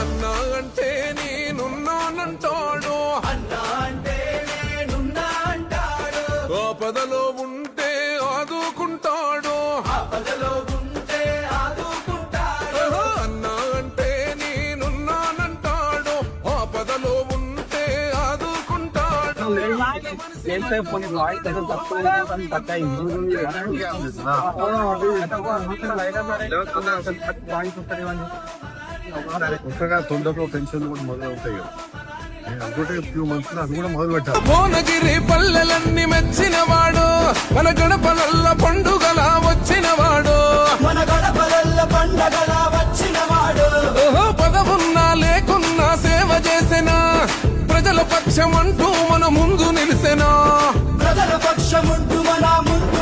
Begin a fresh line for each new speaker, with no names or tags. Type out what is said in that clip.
అన్నా అంటే నేనున్నానంటాడు,
అన్నా అంటే నేనున్నా అంటాడు,
ఆపదలో ఉంటే ఆదుకుంటాడు.
ఆపదలో ఉంటే ఆదుకుంటాడు.
అన్నా అంటే నేనున్నానంటాడు, ఆపదలో ఉంటే ఆదుకుంటాడు.
కొత్తగా తొందరలో పెన్షన్ కూడా మొదలు అవుతాయి కదా, అనుకుంటే ఫ్యూ మంత్స్ అది కూడా మొదలు పెట్టాలి.
భువనగిరి పల్లెలన్నీ మెచ్చినవాడు, మన గడపలల్ల పండుగలా వచ్చినవాడు,
మన గడపలల్ల పండగలా వచ్చినవాడు,
పదవున్నా లేకున్నా సేవ చేసిన ప్రజల పక్షమంటూ మన ముందు నిలిసెనా,
ప్రజల పక్షముంటూ మన ముందు